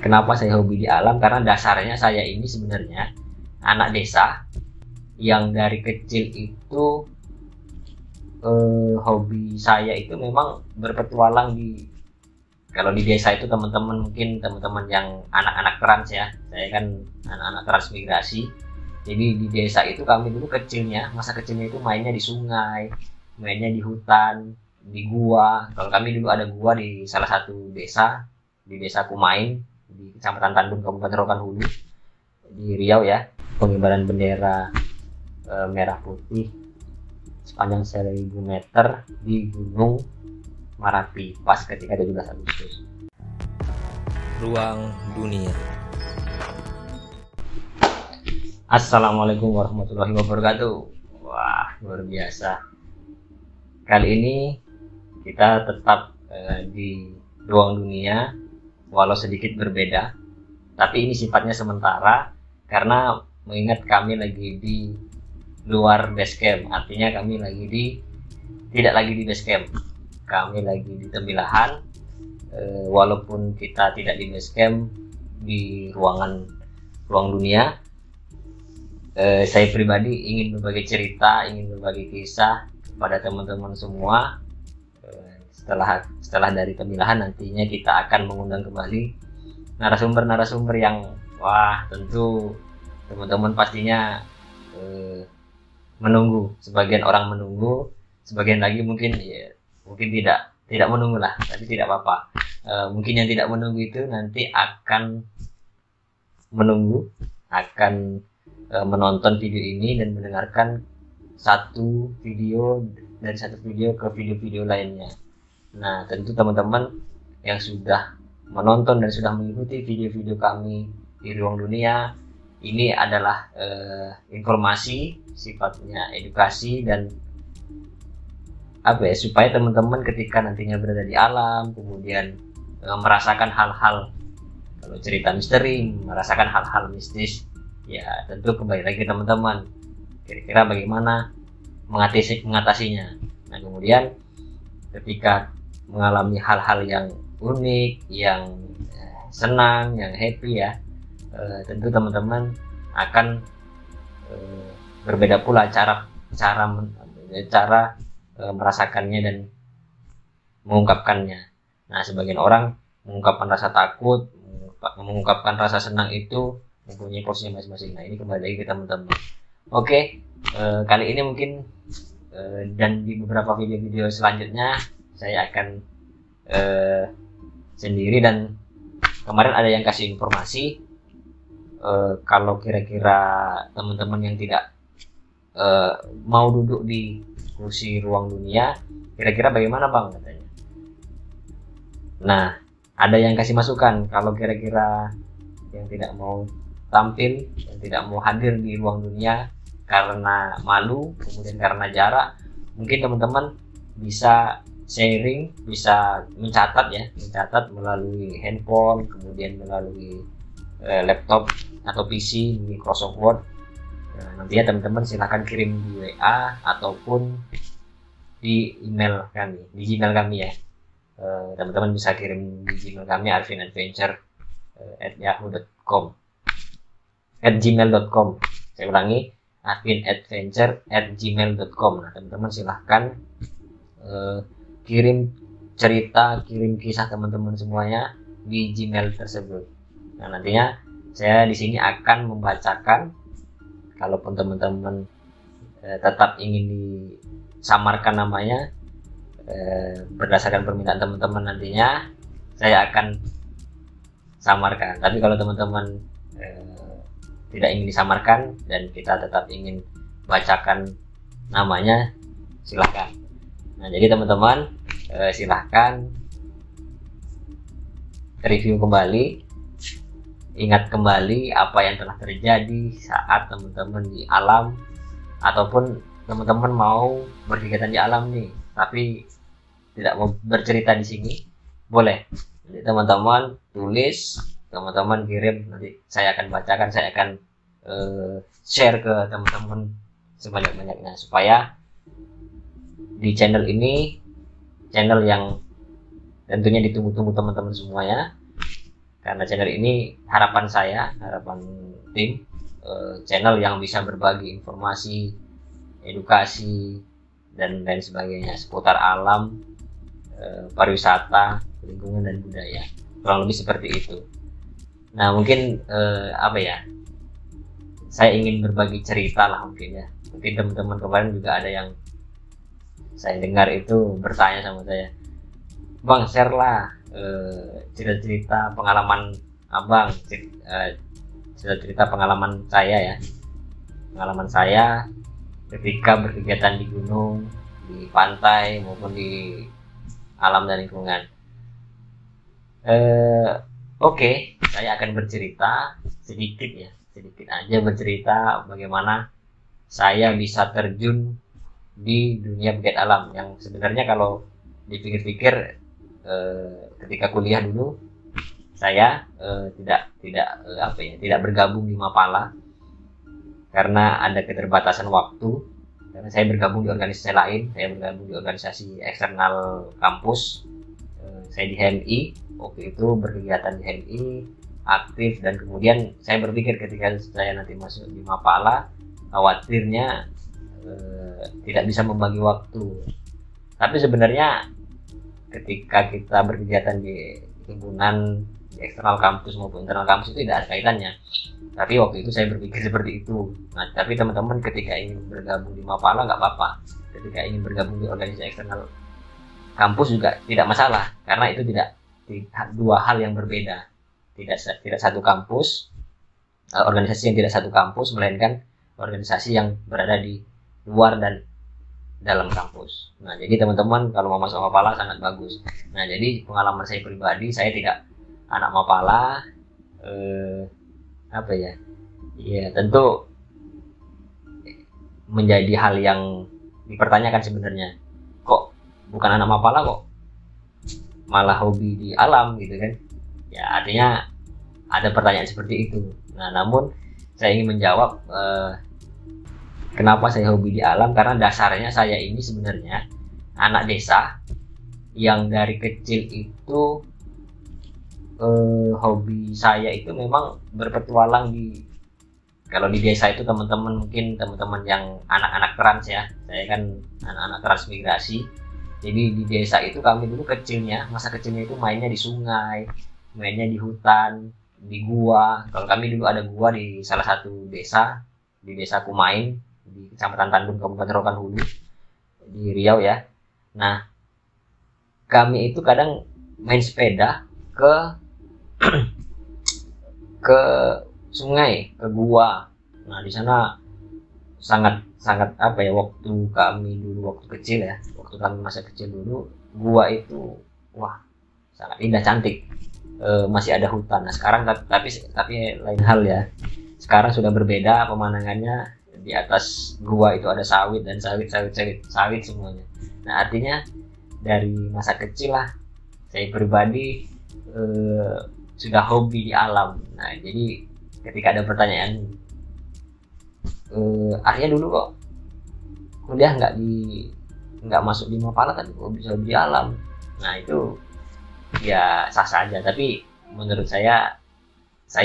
Kenapa saya hobi di alam? Karena dasarnya saya ini sebenarnya anak desa yang dari kecil itu hobi saya itu memang berpetualang kalau di desa itu teman-teman mungkin teman-teman yang anak-anak trans ya, saya kan anak-anak transmigrasi. Jadi di desa itu kami dulu masa kecilnya itu mainnya di sungai, mainnya di hutan, di gua. Kalau kami dulu ada gua di salah satu desa, di desa Kumain, di Kecamatan Tandun, Kabupaten Rokan Hulu, di Riau ya. Pengibaran bendera merah putih sepanjang 1000 meter di Gunung Marapi pas ketika 17 Agustus. Ruang Dunia. Assalamualaikum warahmatullahi wabarakatuh. Wah, luar biasa. Kali ini kita tetap di Ruang Dunia, walau sedikit berbeda, tapi ini sifatnya sementara karena mengingat kami lagi di luar base camp, artinya kami tidak lagi di base camp, kami lagi di Tembilahan. Walaupun kita tidak di base camp, di ruang dunia, saya pribadi ingin berbagi cerita, ingin berbagi kisah kepada teman-teman semua. Setelah dari Tembilahan, nantinya kita akan mengundang kembali narasumber yang tentu teman-teman pastinya menunggu. Sebagian orang menunggu, sebagian lagi mungkin tidak menunggu lah, tapi tidak apa-apa. Mungkin yang tidak menunggu itu nanti akan menonton video ini dan mendengarkan satu video ke video-video lainnya. Nah, tentu teman-teman yang sudah menonton dan sudah mengikuti video-video kami di Ruang Dunia, ini adalah informasi, sifatnya edukasi dan supaya teman-teman ketika nantinya berada di alam, kemudian merasakan hal-hal, kalau cerita misteri, merasakan hal-hal mistis, ya tentu kembali lagi teman-teman kira-kira bagaimana mengatasinya. Nah, kemudian ketika mengalami hal-hal yang unik, yang senang, yang happy ya, tentu teman-teman akan berbeda pula cara merasakannya dan mengungkapkannya. Nah, sebagian orang mengungkapkan rasa takut, mengungkapkan rasa senang itu mempunyai porsinya masing-masing. Nah, ini kembali lagi ke teman-teman. Oke, kali ini mungkin dan di beberapa video-video selanjutnya saya akan sendiri, dan kemarin ada yang kasih informasi kalau kira-kira teman-teman yang tidak mau duduk di kursi Ruang Dunia, kira-kira bagaimana Bang, katanya. Nah, ada yang kasih masukan kalau kira-kira yang tidak mau tampil, yang tidak mau hadir di Ruang Dunia karena malu, kemudian karena jarak, mungkin teman-teman bisa sharing, bisa mencatat melalui handphone, kemudian melalui laptop atau PC Microsoft Word. Nah, nantinya teman-teman silahkan kirim di WA ataupun di email kami, di Gmail kami ya. Teman-teman bisa kirim di Gmail kami arvinadventure@gmail.com. Saya ulangi, arvinadventure@gmail.com. Nah, teman-teman silahkan kirim cerita, kirim kisah teman-teman semuanya di Gmail tersebut. Nah, nantinya saya di sini akan membacakan. Kalaupun teman-teman tetap ingin disamarkan namanya, berdasarkan permintaan teman-teman, nantinya saya akan samarkan. Tapi kalau teman-teman tidak ingin disamarkan dan kita tetap ingin bacakan namanya, silahkan. Nah, jadi teman-teman silahkan review kembali, ingat kembali apa yang telah terjadi saat teman-teman di alam, ataupun teman-teman mau berkegiatan di alam nih tapi tidak mau bercerita di sini, boleh. Jadi teman-teman tulis, teman-teman kirim, nanti saya akan bacakan, saya akan share ke teman-teman sebanyak-banyaknya, supaya di channel ini, channel yang tentunya ditunggu-tunggu teman-teman semuanya, karena channel ini harapan saya, harapan tim, channel yang bisa berbagi informasi, edukasi, dan lain sebagainya seputar alam, pariwisata, lingkungan, dan budaya, kurang lebih seperti itu. Nah mungkin apa ya, saya ingin berbagi cerita lah mungkin ya. Mungkin teman-teman kemarin juga ada yang saya dengar itu bertanya sama saya, "Bang, share lah cerita-cerita pengalaman abang, cerita-cerita pengalaman saya ya, pengalaman saya ketika berkegiatan di gunung, di pantai, maupun di alam dan lingkungan." Oke, saya akan bercerita sedikit ya, sedikit aja bercerita bagaimana saya bisa terjun di dunia pegiat alam, yang sebenarnya kalau dipikir-pikir ketika kuliah dulu saya tidak bergabung di Mapala karena ada keterbatasan waktu, karena saya bergabung di organisasi lain. Saya bergabung di organisasi eksternal kampus, saya di HMI waktu itu, berkegiatan di HMI aktif, dan kemudian saya berpikir ketika saya nanti masuk di Mapala, khawatirnya tidak bisa membagi waktu. Tapi sebenarnya ketika kita berkegiatan di lingkungan, di eksternal kampus maupun internal kampus, itu tidak ada kaitannya. Tapi waktu itu saya berpikir seperti itu. Nah, tapi teman-teman ketika ingin bergabung di Mapala nggak apa-apa. Ketika ingin bergabung di organisasi eksternal kampus juga tidak masalah, karena itu tidak dua hal yang berbeda. Tidak satu kampus, organisasi yang tidak satu kampus, melainkan organisasi yang berada di luar dan dalam kampus. Nah, jadi teman-teman kalau mau masuk Mapala sangat bagus. Nah, jadi pengalaman saya pribadi, saya tidak anak Mapala, apa ya? Ya, tentu menjadi hal yang dipertanyakan sebenarnya. Kok bukan anak Mapala kok malah hobi di alam gitu kan? Ya, artinya ada pertanyaan seperti itu. Nah, namun saya ingin menjawab kenapa saya hobi di alam, karena dasarnya saya ini sebenarnya anak desa yang dari kecil itu hobi saya itu memang berpetualang kalau di desa itu teman-teman, mungkin teman-teman yang anak-anak trans ya, saya kan anak-anak transmigrasi. Jadi di desa itu kami dulu masa kecilnya itu mainnya di sungai, mainnya di hutan, di gua. Kalau kami dulu ada gua di salah satu desa, di desa Kumain, di Kecamatan Tandung, Kabupaten Rokan Hulu, di Riau ya. Nah, kami itu kadang main sepeda ke sungai, ke gua. Nah, di sana sangat apa ya, waktu kecil ya, waktu kami masa kecil dulu, gua itu wah sangat indah, cantik. Masih ada hutan. Nah, sekarang tapi lain hal ya. Sekarang sudah berbeda pemandangannya. Di atas gua itu ada sawit dan sawit semuanya. Nah, artinya dari masa kecil lah saya pribadi sudah hobi di alam. Nah, jadi ketika ada pertanyaan, Arya dulu kok kuliah nggak masuk di Mapala tapi kok bisa hobi di alam. Nah, itu ya sah saja, tapi menurut saya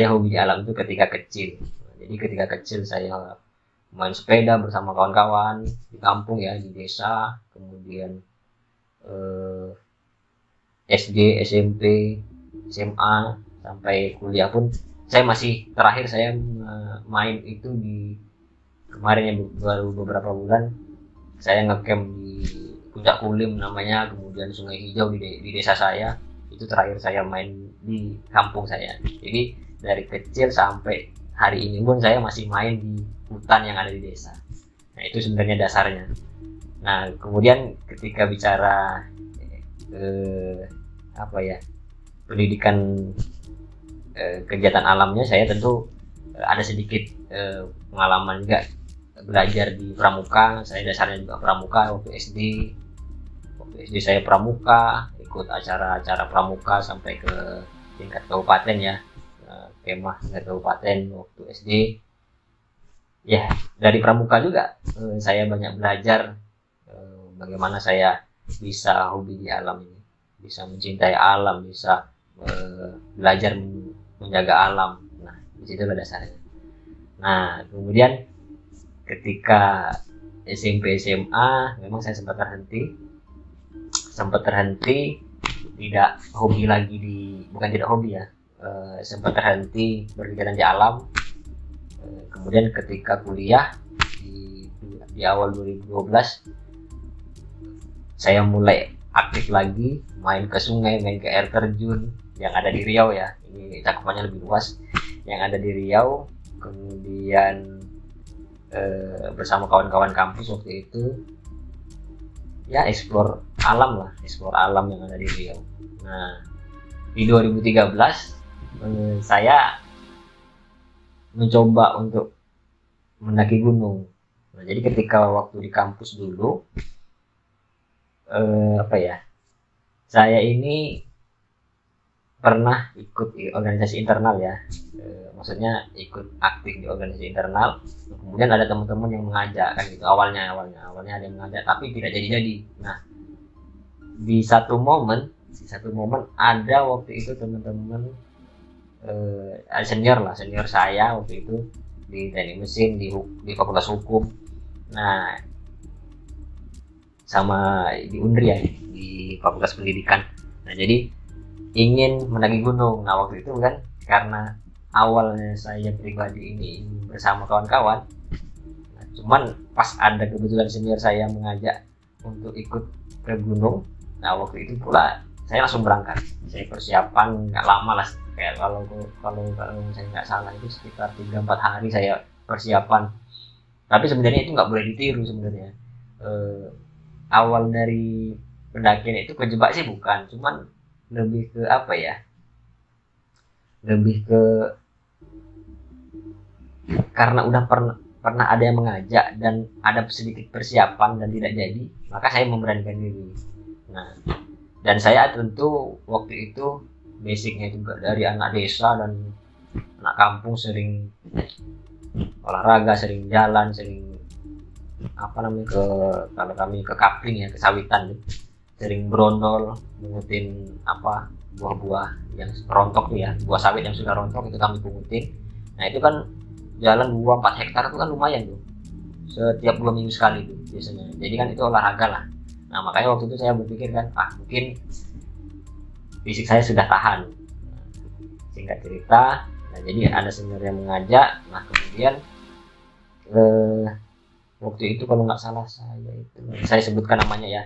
hobi di alam itu ketika kecil. Jadi ketika kecil saya main sepeda bersama kawan-kawan di kampung ya, di desa, kemudian SD, SMP, SMA, sampai kuliah pun saya terakhir saya main itu kemarin ya, baru beberapa bulan saya ngecamp di Puncak Kulim namanya, kemudian Sungai Hijau di desa saya. Itu terakhir saya main di kampung saya. Jadi dari kecil sampai hari ini pun saya masih main di hutan yang ada di desa. Nah, itu sebenarnya dasarnya. Nah, kemudian ketika bicara apa ya, pendidikan kegiatan alamnya, saya tentu ada sedikit pengalaman juga belajar di pramuka. Saya dasarnya juga pramuka waktu SD. Waktu SD saya pramuka, ikut acara-acara pramuka sampai ke tingkat kabupaten ya, kemah tingkat kabupaten waktu SD. Ya, dari pramuka juga saya banyak belajar bagaimana saya bisa hobi di alam ini, bisa mencintai alam, bisa belajar menjaga alam. Nah, disitulah dasarnya. Nah, kemudian ketika SMP SMA memang saya sempat terhenti, tidak hobi lagi bukan tidak hobi ya, sempat terhenti berkegiatan di alam. Kemudian ketika kuliah di awal 2012 saya mulai aktif lagi, main ke sungai, main ke air terjun yang ada di Riau ya. Ini cakupannya lebih luas, yang ada di Riau. Kemudian bersama kawan-kawan kampus waktu itu ya explore alam yang ada di Riau. Nah, di 2013 saya mencoba untuk mendaki gunung. Nah, jadi ketika waktu di kampus dulu saya ini pernah ikut organisasi internal ya, maksudnya ikut aktif di organisasi internal. Kemudian ada teman-teman yang mengajak kan gitu, awalnya ada yang mengajak tapi tidak jadi. Nah, di satu momen ada waktu itu teman-teman senior saya waktu itu di teknik mesin di fakultas hukum, nah sama di Unri ya, di fakultas pendidikan. Nah, jadi ingin mendaki gunung. Nah, waktu itu kan karena awalnya saya pribadi ini bersama kawan-kawan, nah, cuman pas ada kebetulan senior saya mengajak untuk ikut ke gunung. Nah, waktu itu pula saya langsung berangkat. Saya persiapan nggak lama lah, kayak kalau saya nggak salah itu sekitar 3-4 hari saya persiapan. Tapi sebenarnya itu nggak boleh ditiru sebenarnya. Awal dari pendakian itu kejebak sih bukan, cuman lebih ke karena udah pernah ada yang mengajak dan ada sedikit persiapan dan tidak jadi, maka saya memberanikan diri. Nah, dan saya tentu waktu itu basicnya juga dari anak desa dan anak kampung, sering olahraga, sering jalan, sering kalau kami ke kapling ya, ke sawitan, sering berondol mengutin buah-buah yang rontok tuh ya, buah sawit yang sudah rontok itu kami pungutin. Nah, itu kan jalan 2-4 hektar itu kan lumayan tuh, setiap 2 minggu sekali tuh biasanya. Jadi kan itu olahraga lah. Nah, makanya waktu itu saya berpikir kan, mungkin fisik saya sudah tahan. Singkat cerita, nah jadi ada senior yang mengajak. Nah, kemudian waktu itu kalau nggak salah saya sebutkan namanya ya,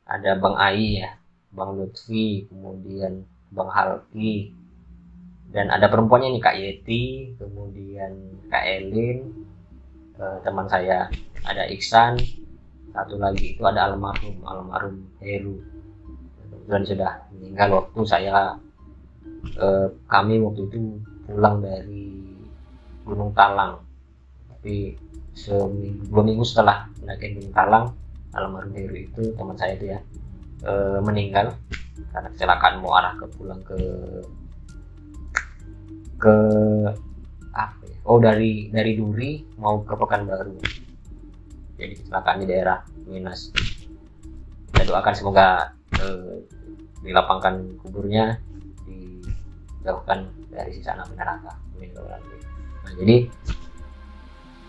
ada Bang Ai ya, Bang Lutfi, kemudian Bang Halki, dan ada perempuannya nih Kak Yeti, kemudian Kak Elin, teman saya ada Iksan, satu lagi itu ada almarhum Heru, dan sudah meninggal waktu kami waktu itu pulang dari Gunung Talang. Tapi 2 minggu setelah mendaki Gunung Talang, almarhum Heru itu teman saya itu ya meninggal karena kecelakaan mau arah pulang ke dari Duri mau ke Pekanbaru. Jadi kecelakaan di daerah Minas. Saya doakan semoga dilapangkan kuburnya, dijauhkan dari siksa api neraka. Nah, jadi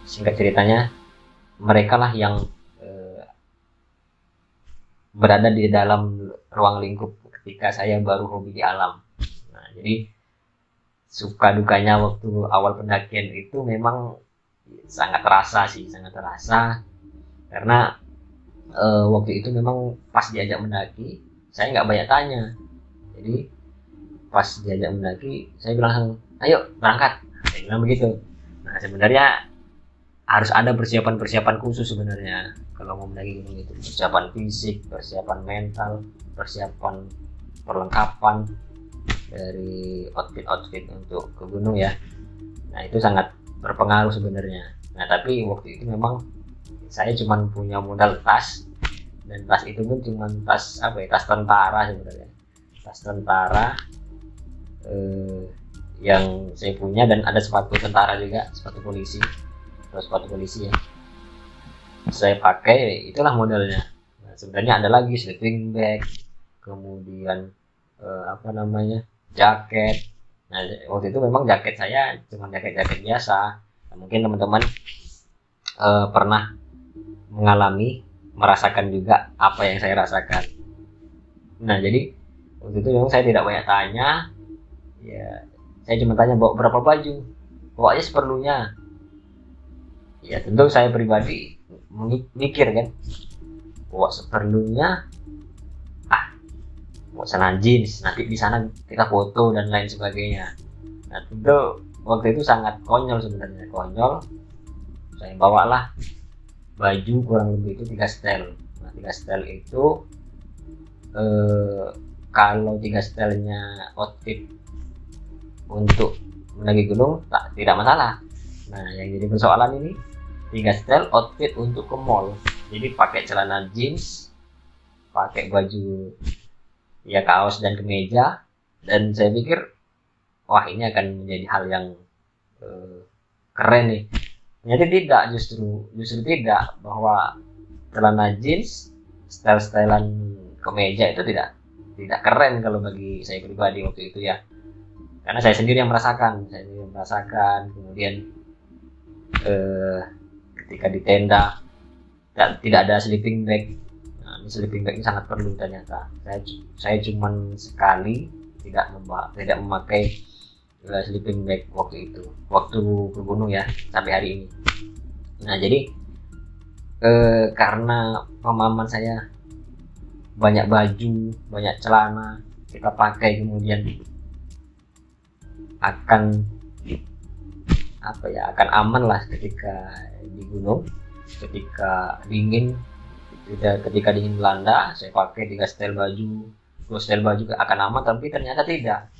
singkat ceritanya, mereka lah yang berada di dalam ruang lingkup ketika saya baru hobi di alam. Nah, jadi suka dukanya waktu awal pendakian itu memang sangat terasa karena waktu itu memang pas diajak mendaki saya nggak banyak tanya. Jadi pas diajak mendaki saya bilang, ayo berangkat, saya bilang begitu. Nah, sebenarnya harus ada persiapan khusus sebenarnya kalau mau mendaki gunung itu, persiapan fisik, persiapan mental, persiapan perlengkapan dari outfit untuk ke gunung ya. Nah, itu sangat berpengaruh sebenarnya. Nah, tapi waktu itu memang saya cuma punya modal tas, dan tas itu pun cuma tas tentara sebenarnya, tas tentara yang saya punya, dan ada sepatu tentara juga, sepatu polisi ya saya pakai, itulah modalnya. Nah, sebenarnya ada lagi sleeping bag, kemudian jaket, Nah, waktu itu memang jaket saya cuma jaket biasa. Nah, mungkin teman-teman pernah mengalami, merasakan juga apa yang saya rasakan. Nah, jadi waktu itu memang saya tidak banyak tanya, ya saya cuma tanya bawa berapa baju, bawanya seperlunya. Ya tentu saya pribadi mikir kan, bawa seperlunya, bawa celana jeans, nanti di sana kita foto dan lain sebagainya. Nah tentu waktu itu sangat konyol, sebenarnya konyol. Saya bawalah baju kurang lebih itu 3 setel. Nah 3 setel itu kalau 3 setelnya outfit untuk mendaki gunung tidak masalah. Nah yang jadi persoalan ini 3 setel outfit untuk ke mall. Jadi pakai celana jeans, pakai baju ya kaos dan kemeja, dan saya pikir wah ini akan menjadi hal yang keren nih. Ternyata tidak, justru tidak, bahwa celana jeans style-stylean kemeja itu tidak keren kalau bagi saya pribadi waktu itu ya, karena saya sendiri yang merasakan. Kemudian ketika di tenda tidak ada sleeping bag. Nah, sleeping bag ini sangat perlu ternyata. Saya cuman sekali tidak memakai sleeping bag waktu itu, waktu ke gunung ya, sampai hari ini. Nah jadi karena pemahaman saya banyak baju, banyak celana kita pakai, kemudian akan akan aman lah ketika di gunung, ketika dingin melanda. Saya pakai 3 setel baju, 2 setel baju akan aman, tapi ternyata tidak.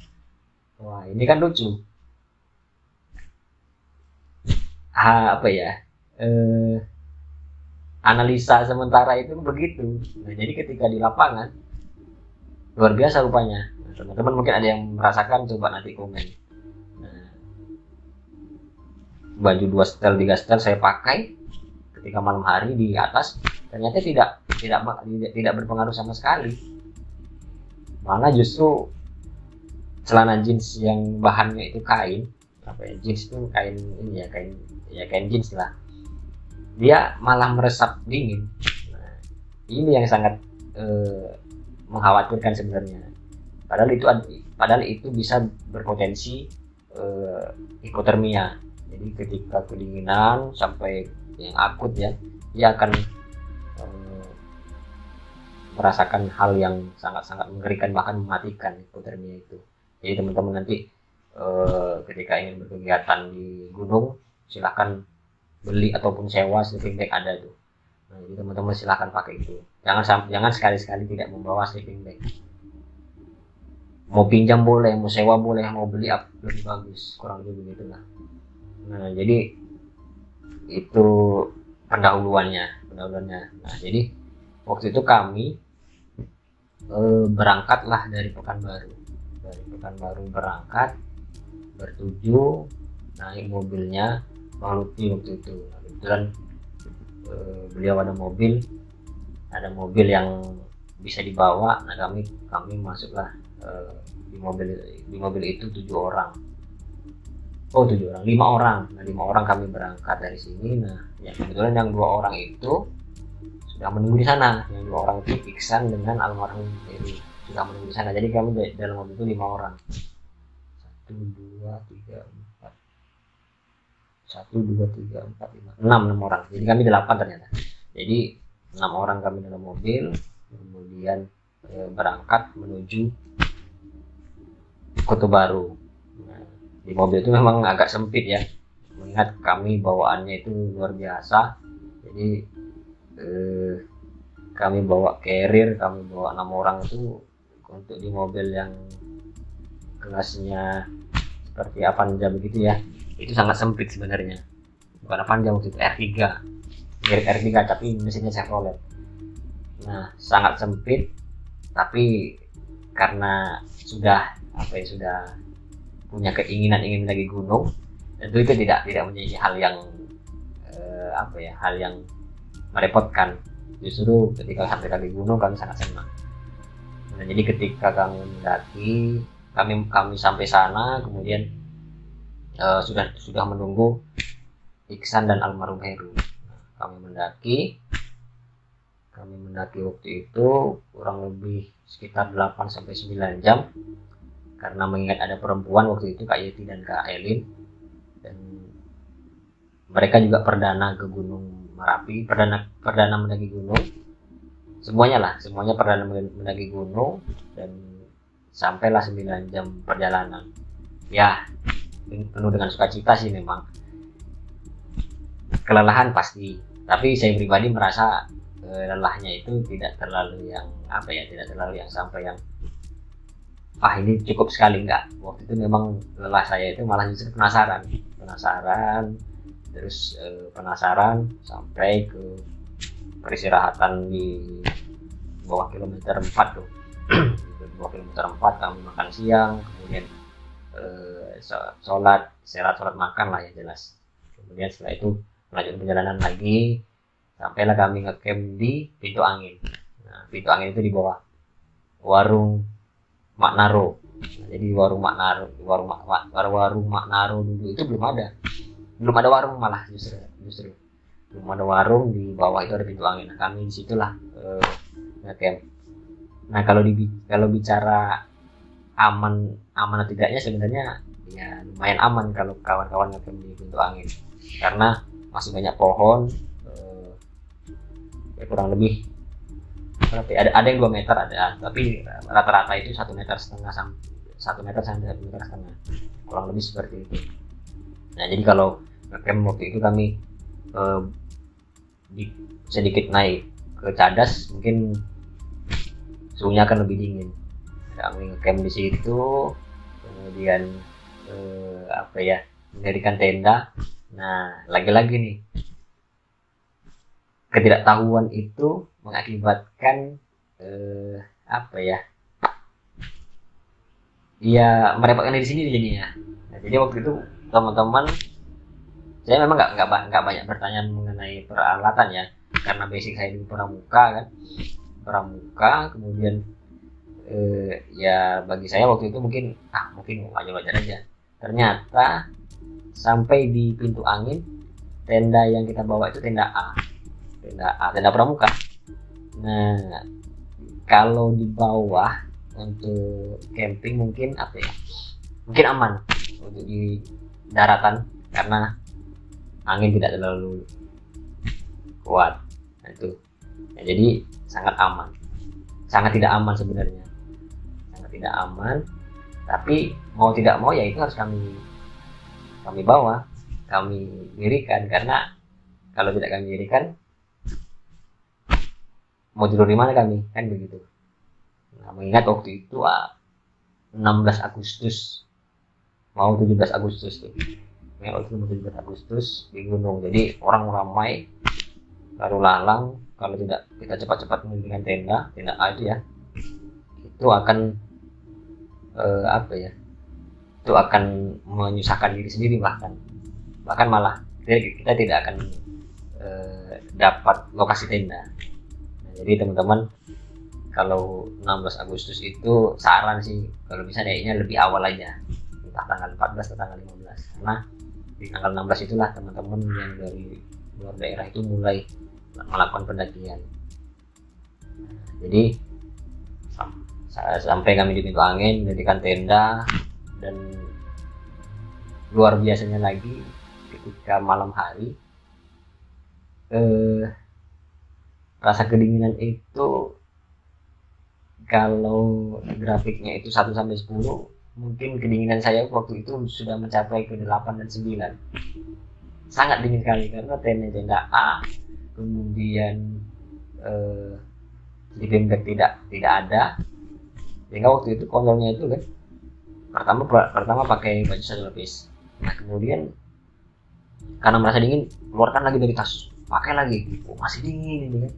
Wah ini kan lucu. Analisa sementara itu begitu. Nah, jadi ketika di lapangan luar biasa rupanya. Nah, teman-teman mungkin ada yang merasakan, coba nanti komen. Nah, baju 2 setel 3 setel saya pakai ketika malam hari di atas, ternyata tidak berpengaruh sama sekali. Malah justru celana jeans yang bahannya itu kain, jeans itu kain ini ya, kain jeans lah, dia malah meresap dingin. Nah, ini yang sangat mengkhawatirkan sebenarnya. Padahal itu bisa berpotensi hipotermia. Jadi ketika kedinginan sampai yang akut ya, dia akan merasakan hal yang sangat-sangat mengerikan, bahkan mematikan, hipotermia itu. Jadi teman-teman nanti ketika ingin berkegiatan di gunung, silahkan beli ataupun sewa sleeping bag, ada tuh. Nah, jadi teman-teman silahkan pakai itu. Jangan sekali-sekali tidak membawa sleeping bag. Mau pinjam boleh, mau sewa boleh, mau beli lebih bagus, kurang lebih begitulah. Nah jadi itu pendahuluannya. Nah jadi waktu itu kami berangkatlah dari Pekanbaru. Berangkat bertuju, naik mobilnya Bang Lutfi waktu itu. Nah, kebetulan beliau ada mobil yang bisa dibawa. Nah kami masuklah di mobil itu 7 orang. 5 orang. Nah 5 orang kami berangkat dari sini. Nah ya kebetulan yang 2 orang itu sudah menunggu di sana. Yang 2 orang itu Iksan dengan almarhum Heri sudah menunggu di sana. Jadi kami dalam mobil itu 5 orang. 1, 2, 3, 4 6 orang. Jadi kami 8 ternyata. Jadi 6 orang kami dalam mobil, kemudian berangkat menuju Kota Baru. Nah, di mobil itu memang agak sempit ya, mengingat kami bawaannya itu luar biasa. Jadi kami bawa carrier, kami bawa 6 orang itu untuk di mobil yang kelasnya seperti Avanza begitu ya. Itu sangat sempit sebenarnya. Bukan Avanza, waktu itu R3, mirip R3 tapi mesinnya Chevrolet. Nah sangat sempit, tapi karena sudah punya keinginan ingin lagi gunung, tentu itu tidak menjadi hal yang hal yang merepotkan. Justru ketika sampai kaki gunung kami sangat senang. Nah, jadi ketika kami mendaki, kami sampai sana, kemudian sudah menunggu Iksan dan almarhum Heru. Kami mendaki waktu itu kurang lebih sekitar 8-9 jam, karena mengingat ada perempuan waktu itu, Kak Yeti dan Kak Elin, dan mereka juga perdana ke Gunung Merapi, perdana mendaki gunung, semuanya perdana mendaki gunung, dan sampailah 9 jam perjalanan. Ya, penuh dengan sukacita sih, memang kelelahan pasti, tapi saya pribadi merasa lelahnya itu tidak terlalu yang sampai yang ini cukup sekali, enggak. Waktu itu memang lelah saya itu malah justru penasaran, terus penasaran sampai ke peristirahatan di bawah kilometer 4 tuh. Di bawah kilometer 4 kami makan siang, kemudian sholat makan lah ya jelas. Kemudian setelah itu melanjutkan perjalanan lagi, sampailah kami ngecamp di Pintu Angin. Nah, Pintu Angin itu di bawah warung Maknaro. Nah, jadi warung Maknaro dulu itu belum ada warung, malah justru belum ada warung. Di bawah itu ada Pintu Angin. Nah, kami disitulah ngecamp. Nah, kalau bicara aman atau tidaknya, sebenarnya ya lumayan aman kalau kawan-kawan ngecamp di Pintu Angin, karena masih banyak pohon. Ya kurang lebih ada yang 2 meter ada, tapi rata-rata itu 1,5 meter sampai 1,5 meter, kurang lebih seperti itu. Nah, jadi kalau ngecamp waktu itu kami sedikit naik ke Cadas, mungkin suhunya akan lebih dingin. Kami ngecamp di situ, kemudian mendirikan tenda. Nah, lagi-lagi nih, ketidaktahuan itu mengakibatkan merepotkan diri sendiri jadinya. Nah, jadi waktu itu teman-teman, saya memang nggak banyak bertanya mengenai peralatan ya, karena basic saya di pramuka, kemudian ya bagi saya waktu itu mungkin wajar aja. Ternyata sampai di Pintu Angin, tenda yang kita bawa itu tenda pramuka. Nah, kalau di bawah untuk camping mungkin aman untuk di daratan, karena angin tidak terlalu kuat. Nah, itu ya, jadi sangat tidak aman sebenarnya, tapi mau tidak mau ya itu harus kami bawa, kami dirikan, karena kalau tidak kami dirikan mau tidur di mana kami, kan begitu. Nah, mengingat waktu itu 16 Agustus mau 17 Agustus tuh. Waktu itu 17 Agustus di gunung, jadi orang ramai lalu lalang. Kalau tidak kita cepat-cepat mendirikan tenda itu ya, itu akan itu akan menyusahkan diri sendiri, bahkan malah kita tidak akan dapat lokasi tenda. Jadi teman-teman, kalau 16 Agustus itu saran sih kalau bisa kayaknya lebih awal aja, entah tanggal 14 atau tanggal 15, karena di tanggal 16 itulah teman-teman yang dari luar daerah itu mulai melakukan pendakian. Jadi sampai kami di Pintu Angin mendirikan tenda, dan luar biasanya lagi ketika malam hari rasa kedinginan itu, kalau grafiknya itu 1-10, mungkin kedinginan saya waktu itu sudah mencapai ke 8 dan 9. Sangat dingin sekali, karena tenda A, kemudian sleeping bag tidak ada, sehingga waktu itu konyolnya itu kan pertama pakai baju 1 lapis. Nah, kemudian karena merasa dingin, keluarkan lagi dari tas, pakai lagi, masih dingin ini kan.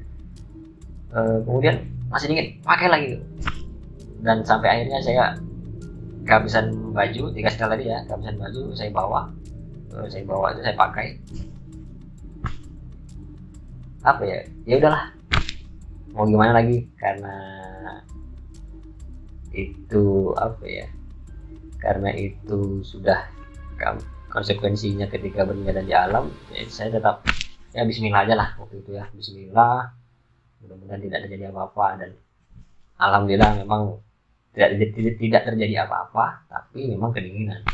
Kemudian masih dingin, pakai lagi, dan sampai akhirnya saya kehabisan baju. 3 sekali tadi ya, kehabisan baju, saya bawa itu, saya pakai. Ya udahlah, mau gimana lagi, karena itu karena itu sudah konsekuensinya ketika berjalan di alam, ya saya tetap ya bismillah aja lah waktu itu ya, bismillah, mudah-mudahan tidak terjadi apa-apa. Dan alhamdulillah memang tidak terjadi apa-apa, tapi memang kedinginan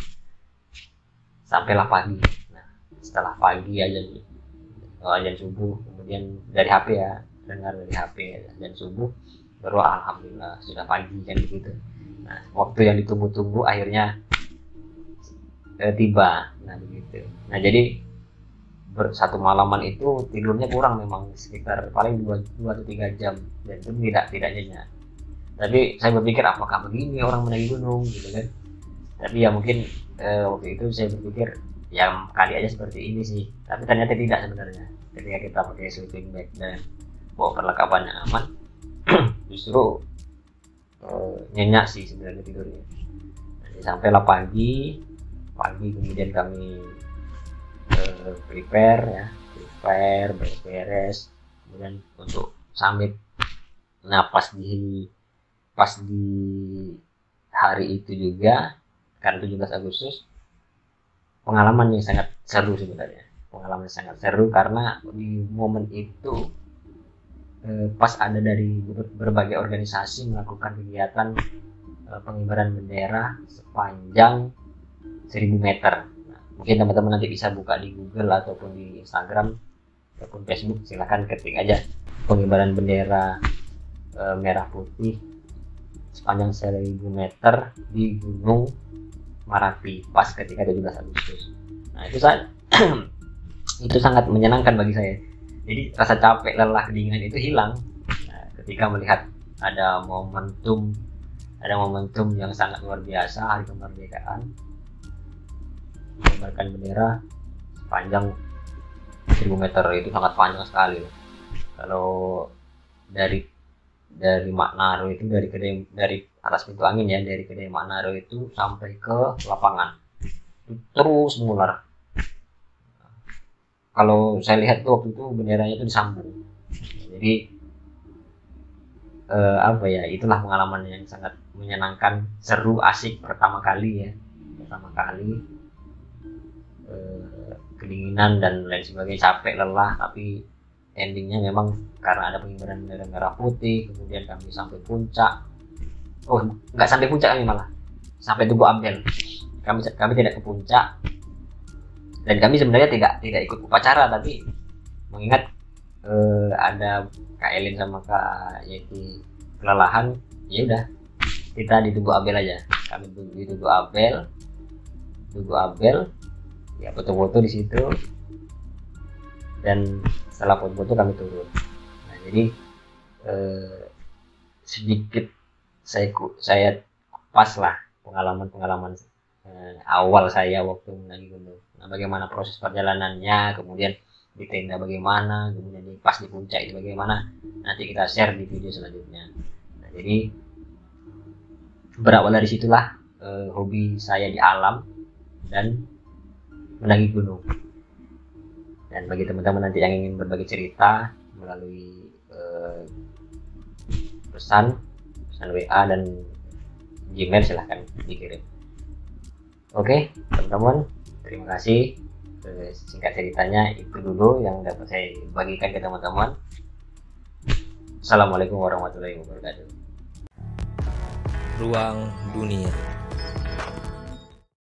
sampailah pagi. Nah, setelah pagi ajan subuh, kemudian dari HP ya, dengar dari HP ajan subuh, baru alhamdulillah sudah pagi kan begitu. Nah, waktu yang ditunggu-tunggu akhirnya tiba. Nah begitu. Nah jadi satu malaman itu tidurnya kurang, memang sekitar paling 2 atau 3 jam, dan itu tidak nyenyak. Tapi saya berpikir apakah begini orang mendaki gunung gitu kan. Tapi ya mungkin waktu itu saya berpikir ya kali aja seperti ini sih. Tapi ternyata tidak sebenarnya. Ketika kita pakai sleeping bag dan bawa perlengkapan yang aman, justru nyenyak sih sebenarnya tidurnya. Jadi sampailah pagi kemudian kami prepare beres-beres, kemudian untuk summit. Nah pas di hari itu juga, karena 17 Agustus, pengalaman yang sangat seru sebenarnya. Pengalaman yang sangat seru karena di momen itu pas ada dari berbagai organisasi melakukan kegiatan pengibaran bendera sepanjang 1000 meter. Nah, mungkin teman-teman nanti bisa buka di Google ataupun di Instagram ataupun Facebook, silahkan ketik aja pengibaran bendera merah putih sepanjang 1000 meter di Gunung Marapi pas ketika 17 Agustus. Nah itu sangat menyenangkan bagi saya. Jadi rasa capek, lelah, kedinginan itu hilang ketika melihat ada momentum yang sangat luar biasa, hari kemerdekaan, mengibarkan bendera sepanjang 1000 meter. Itu sangat panjang sekali. Kalau dari Maknaro itu, dari atas pintu angin ya, dari kedai Maknaro itu sampai ke lapangan itu terus mengular. Kalau saya lihat tuh waktu itu benderanya itu disambung. Jadi itulah pengalaman yang sangat menyenangkan, seru, asik pertama kali kedinginan dan lain sebagainya, capek, lelah, tapi endingnya memang karena ada pengibaran bendera merah putih. Kemudian kami sampai puncak. Nggak sampai puncak, kami malah sampai Tugu Ampel. Kami tidak ke puncak, dan kami sebenarnya tidak ikut upacara, tapi mengingat ada Kak Elin sama Kak Yeti kelelahan, ya udah kita di Tugu Ampel aja. Kami di Tugu Ampel ya, foto-foto di situ, dan setelah foto-foto kami turun. Nah jadi sedikit saya pas lah pengalaman awal saya waktu mendaki gunung. Nah bagaimana proses perjalanannya, kemudian di tenda bagaimana, kemudian pas di puncak itu bagaimana, nanti kita share di video selanjutnya. Nah jadi berawal dari situlah hobi saya di alam dan mendaki gunung. Dan bagi teman-teman nanti yang ingin berbagi cerita melalui pesan WA dan Gmail, silahkan dikirim. Oke teman-teman, terima kasih. Singkat ceritanya itu dulu yang dapat saya bagikan ke teman-teman. Assalamualaikum warahmatullahi wabarakatuh. Ruang Dunia.